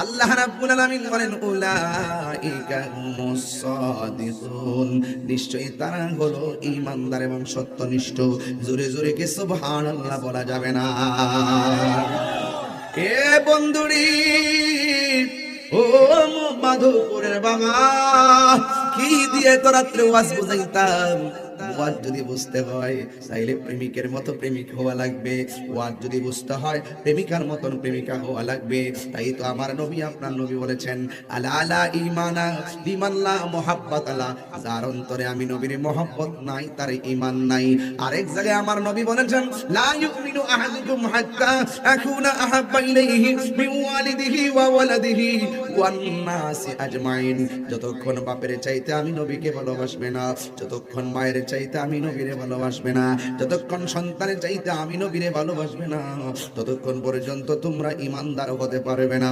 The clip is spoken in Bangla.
আল্লাহ রাব্বুল আলামিন বলেন উলাইকা হুমুস সাদিকুন, নিশ্চয়ই তারা হলো ঈমানদার এবং সত্যনিষ্ঠ। জোরে জোরে কি সুবহানাল্লাহ বলা যাবে না? এ বন্ধুরি, ও মাধবপুরের বাবা, কি দিয়ে তো রাত্রে ওয়াজ বুঝাইতাম। ওয়াজ যদি বুঝতে হয় তাইলে প্রেমিকের মতো প্রেমিক হওয়া লাগবে, ওয়াজ যদি বুঝতে হয় প্রেমিকার মতন প্রেমিকা হওয়া লাগবে। তাই তো আমার নবী, আপনার নবী বলেছেন আলা আলা ঈমানা লিমাল্লা মুহাব্বাত আলা, যার অন্তরে আমি নবীর মহব্বত নাই তার ঈমান নাই। আরেক জায়গায় আমার নবী বলেছেন লা ইউমিনু আহাদুকুম হাত্তা আকুনা আহাব্বা ইলাইহি মিন ওয়ালিদিহি ওয়া ওয়ালাদিহি ওয়ান নাসি আজমাইন। যতক্ষণ বাপের চাইতে আমি নবীকে ভালোবাসবে না, যতক্ষণ মায়ের চাইতে আমি নবীরে ভালোবাসবে না, যতক্ষণ সন্তানের চাইতে আমি নবীরে ভালোবাসবে না, ততক্ষণ পর্যন্ত তোমরা ঈমানদার হতে পারবে না।